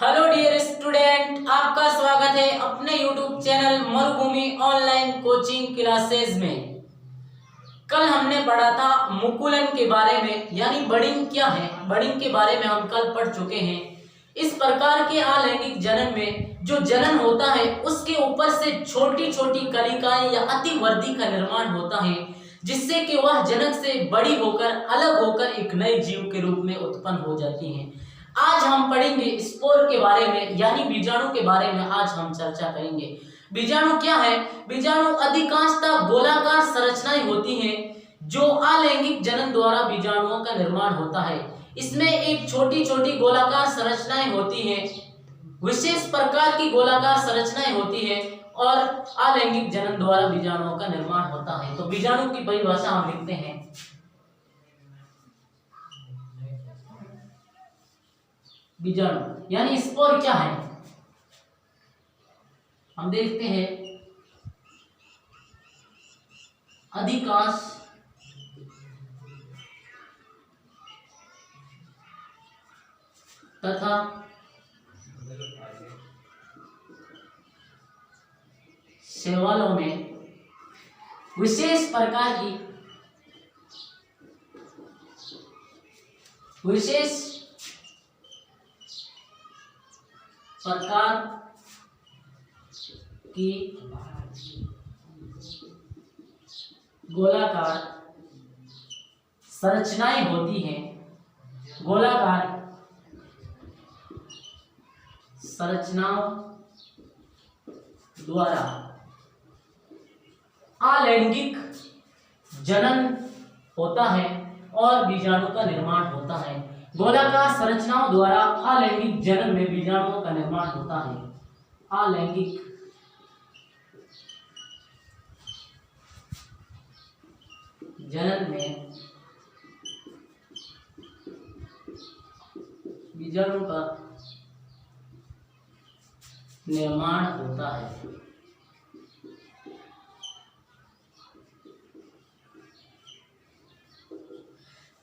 Hello dear student, आपका स्वागत है अपने यूट्यूब चैनल मरुभूमि ऑनलाइन कोचिंग क्लासेस में। कल हमने पढ़ा था मुकुलन के बारे में, यानी बर्डिंग क्या है, बर्डिंग के बारे में हम कल पढ़ चुके हैं। इस प्रकार के अलैंगिक जनन में जो जनन होता है उसके ऊपर से छोटी छोटी कलिकाएं या अतिवर्धी का निर्माण होता है, जिससे कि वह जनक से बड़ी होकर अलग होकर एक नए जीव के रूप में उत्पन्न हो जाती हैं। आज हम पढ़ेंगे स्पोर के बारे में, यानी बीजाणु के बारे में आज हम चर्चा करेंगे। बीजाणु क्या है? बीजाणु अधिकांशतः गोलाकार संरचनाएं होती हैं जो अलैंगिक जनन द्वारा बीजाणुओं का निर्माण होता है। इसमें एक छोटी छोटी गोलाकार संरचनाएं होती हैं, विशेष प्रकार की गोलाकार संरचनाएं होती हैं और अलैंगिक जनन द्वारा बीजाणुओं का निर्माण होता है। तो बीजाणु की परिभाषा हम लिखते हैं। बीजाणु यानी स्पोर क्या है, हम देखते हैं। अधिकांश तथा शैवालों में विशेष प्रकार की गोलाकार संरचनाएं होती हैं। गोलाकार संरचनाओं द्वारा अलैंगिक जनन होता है और बीजाणु का निर्माण होता है। गोलाकार संरचनाओं द्वारा अलैंगिक जनन में बीजाणुओं का निर्माण होता है। अलैंगिक जनन में बीजाणु का निर्माण होता है।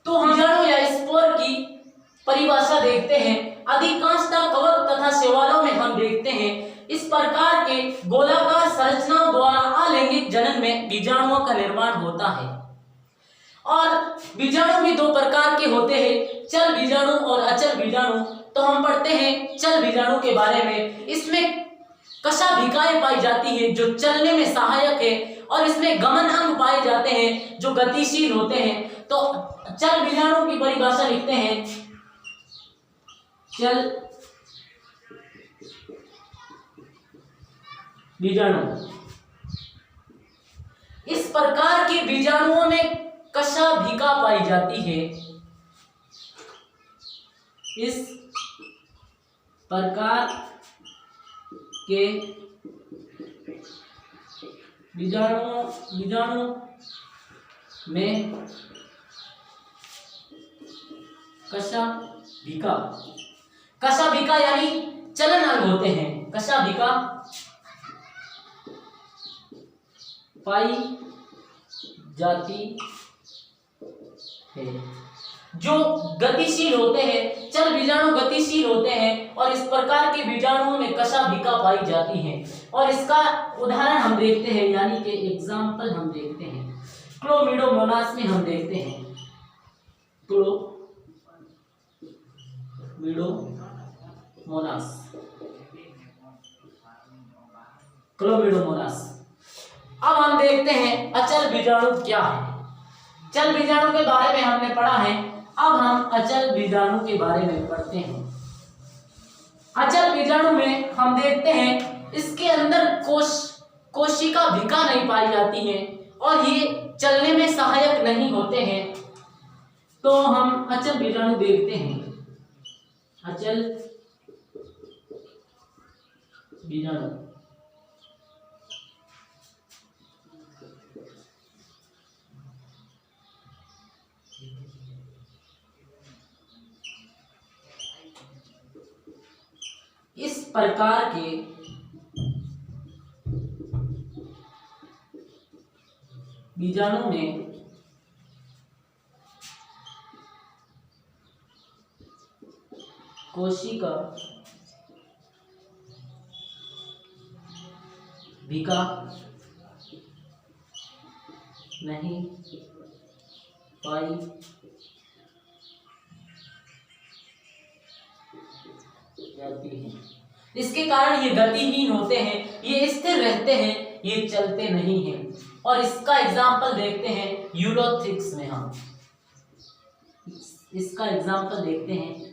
तो हम बीजाणु या स्पोर की परिभाषा देखते हैं। अधिकांशतः कवक तथा शैवालों में हम देखते हैं इस प्रकार के गोलाकार संरचनाओं द्वारा अलैंगिक जनन में बीजाणुओं का निर्माण होता है। और बीजाणु भी दो प्रकार के होते हैं, चल बीजाणु और अचल बीजाणु। तो हम पढ़ते हैं चल बीजाणु के बारे में। इसमें कशाभिकाएं पाई जाती है जो चलने में सहायक है, और इसमें गमन अंग पाए जाते हैं जो गतिशील होते हैं। तो चल बीजाणु की परिभाषा लिखते हैं। चल बीजाणु इस प्रकार के बीजाणुओं में कशाभिका पाई जाती है। इस प्रकार के बीजाणु में कशाभिका यानी चलन अंग होते हैं। कशाभिका पाई जाती है जो गतिशील होते हैं। चल बीजाणु गतिशील होते हैं और इस प्रकार के बीजाणुओं में कशाभिका पाई जाती है। और इसका उदाहरण हम देखते हैं, यानी कि एग्जाम्पल हम देखते हैं। क्लोमिडोमोनास में हम देखते हैं क्लोमिडोमोनास। अब हम देखते हैं अचल बीजाणु क्या है। चल बीजाणु के बारे में हमने पढ़ा है, अब हम अचल बीजाणु के बारे में पढ़ते हैं। अचल बीजाणु में हम देखते हैं इसके अंदर कोशिका भिका नहीं पाई जाती है और ये चलने में सहायक नहीं होते हैं। तो हम अचल बीजाणु देखते हैं। अचल बीजाणु इस प्रकार के बीजाणु में कोशिका भीका नहीं पाई जाती है। इसके कारण ये गतिहीन होते हैं, ये स्थिर रहते हैं, ये चलते नहीं हैं। और इसका एग्जाम्पल देखते हैं यूरोथिक्स में। हम इसका एग्जाम्पल देखते हैं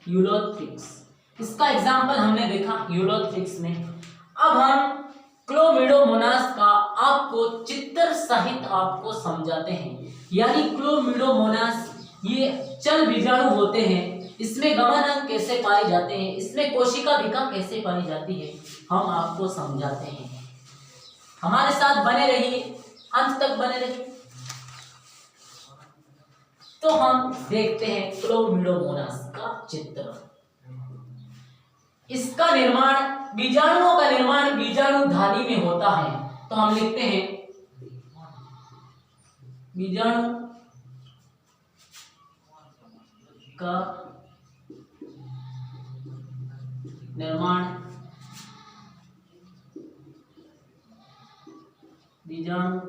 यूरोथिक्स। इसका एग्जाम्पल हमने देखा यूरोथिक्स में। अब हम क्लोमिडोमोनास का आपको चित्र सहित आपको समझाते हैं। यानी क्लोमिडोमोनास ये चल बीजाणु होते हैं, इसमें गमन अंग कैसे पाए जाते हैं, इसमें कोशिका भिका कैसे पाई जाती है, हम आपको समझाते हैं। हमारे साथ बने रहिए, अंत तक बने रहिए। तो हम देखते हैं क्लोमिडोमोनास का चित्र। इसका निर्माण, बीजाणुओं का निर्माण बीजाणु धानी में होता है। तो हम लिखते हैं बीजाणु का निर्माण बीजाणु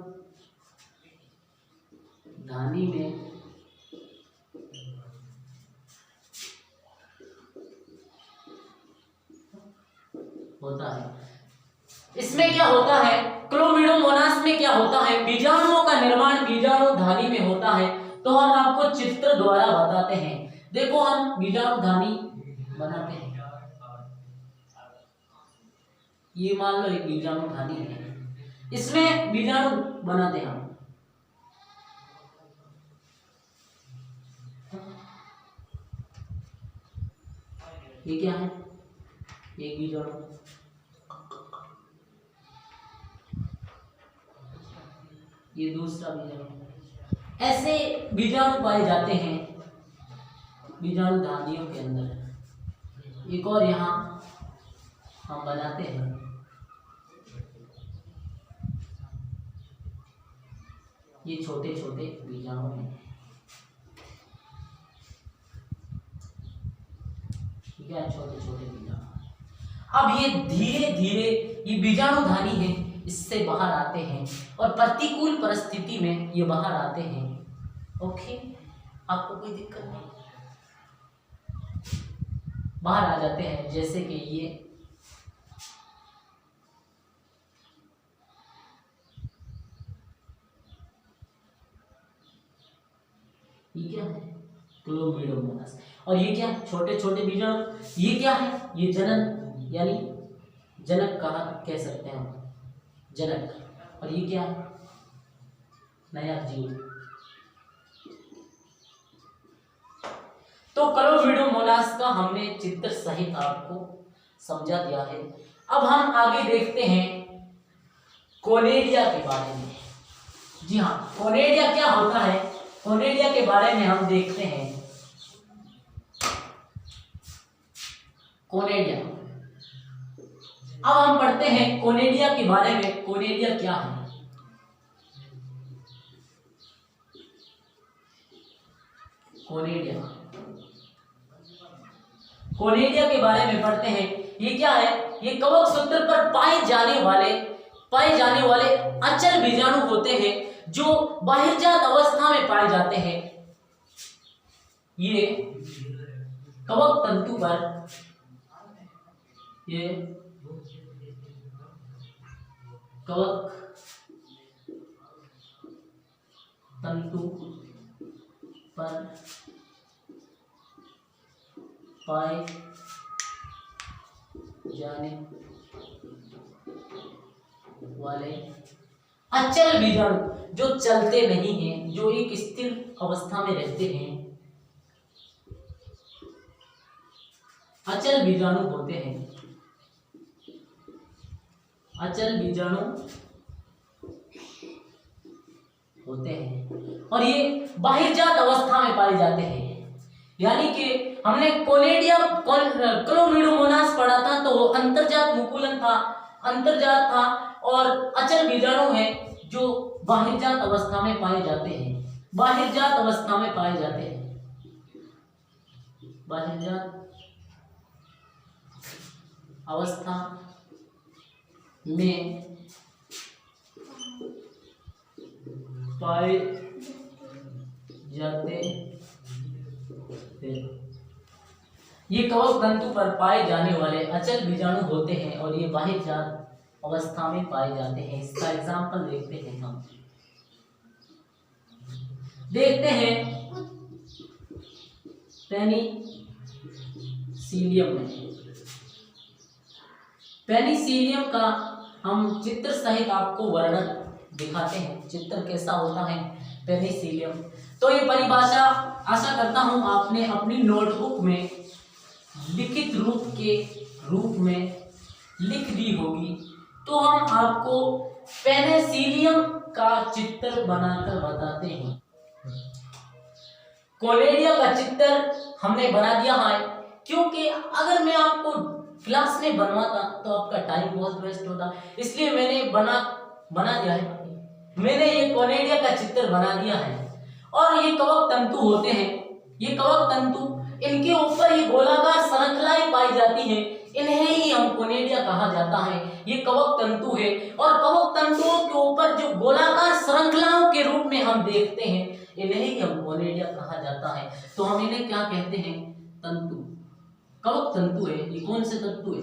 धानी में होता है। इसमें क्या होता है, क्लोमिडोमोनास में क्या होता है, बीजाणुओं का निर्माण बीजाणु धानी में होता है। तो हम आपको चित्र द्वारा बताते हैं। देखो हम बीजाणु धानी बनाते हैं। ये मान लो एक बीजाणु धानी है, इसमें बीजाणु बनाते हैं हम। ये क्या है, एक बीजाणु, ये दूसरा बीजाणु। ऐसे बीजाणु पाए जाते हैं बीजाणु धानियों के अंदर। एक और यहाँ हम बनाते हैं। ये छोटे छोटे बीजाणु हैं, ठीक है, छोटे छोटे बीजाणु। अब ये धीरे धीरे ये बीजाणु धानी है, इससे बाहर आते हैं और प्रतिकूल परिस्थिति में ये बाहर आते हैं। ओके, आपको कोई दिक्कत नहीं, बाहर आ जाते हैं। जैसे कि ये क्या है, क्लोमिडोमोनास। और ये क्या, छोटे छोटे बीजाणु। ये क्या है, ये जनन यानी जनक कह सकते हैं हम, जनक। और ये क्या है, नया जीव। तो क्लोमिडोमोनास का हमने चित्र सहित आपको समझा दिया है। अब हम आगे देखते हैं कोनेडिया के बारे में। जी हाँ, कोनेडिया क्या होता है, कोनेडिया के बारे में हम देखते हैं। कोनेडिया, अब हम पढ़ते हैं कोनेडिया के बारे में। कोनेडिया क्या है, कोनेडिया, कोनेडिया के बारे में पढ़ते हैं। ये क्या है, ये कवक सूत्र पर पाए जाने वाले अचल बीजाणु होते हैं जो बाह्यजात अवस्था में पाए जाते हैं। ये कवक तंतु पर, ये कवक तंतु पर पाए जाने वाले अचल बीजाणु जो चलते नहीं हैं, जो एक स्थिर अवस्था में रहते हैं, अचल बीजाणु होते हैं। अचल बीजाणु होते हैं और ये बाह्यजात अवस्था में पाए जाते हैं। यानी कि हमने कोनेडिया क्लोमिडोमोनास पढ़ा था, तो वो अंतर्जात मुकुलन था, अंतर्जात था, और अचल बीजाणु है जो बाह्यजात अवस्था में पाए जाते हैं। बाह्यजात अवस्था में पाए जाते हैं। बाह्यजात अवस्था में पाए जाते हैं। ये कवक तंतु पर पाए जाने वाले अचल बीजाणु होते हैं और ये बाह्यजात अवस्था में पाए जाते हैं। इसका एग्जाम्पल देखते हैं हम। देखते हैं पेनिसिलियम में। पेनिसिलियम का हम चित्र सहित आपको वर्णन दिखाते हैं। चित्र कैसा होता है पेनिसिलियम। तो ये परिभाषा आशा करता हूं आपने अपनी नोटबुक में लिखित रूप में लिख दी होगी। तो हम आपको पेनिसिलियम का चित्र बनाकर बताते हैं। कोलेडिया का चित्र हमने बना दिया है, क्योंकि अगर मैं आपको क्लास में बनवाता तो आपका टाइम बहुत वेस्ट होता, इसलिए मैंने बना दिया है। मैंने ये कोलेडिया का चित्र बना दिया है। और ये कवक तंतु होते हैं। ये कवक तंतु, इनके ऊपर ये गोलाकार श्रृंखलाएं पाई जाती हैं, इन्हें ही हम कोलेडिया कहा जाता है। ये कवक तंतु है और कवक तंतुओं के ऊपर जो गोलाकार श्रृंखलाओं के रूप में हम देखते हैं, इन्हें ही हम कोलेडिया कहा जाता है। तो हम इन्हें क्या कहते हैं? तंतु। कवक तंतु है। ये कौन से तंतु है?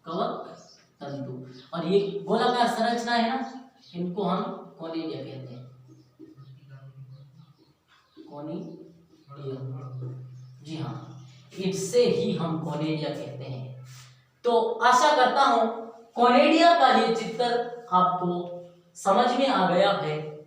कवक तंतु। और ये गोलाकार संरचना है ना, इनको हम कोलेडिया कहते हैं। कोलेडिया, जी हाँ, इससे ही हम कोलेडिया कहते हैं। तो आशा करता हूं कोलेडिया का ये चित्र आपको समझ में आ गया है।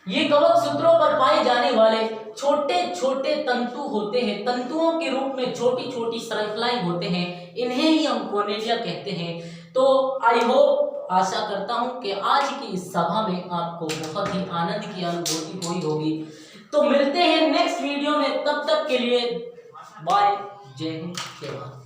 ये कवक सूत्रों पर पाए जाने वाले छोटे छोटे तंतु होते हैं। तंतुओं के रूप में छोटी छोटी श्रृंखलाएं होते हैं, इन्हें ही हम कोलेडिया कहते हैं। तो आई होप, आशा करता हूं कि आज की इस सभा में आपको बहुत ही आनंद की अनुभूति हुई होगी। तो मिलते हैं नेक्स्ट वीडियो में, तब तक के लिए बाय। जय हिंद, जय भारत।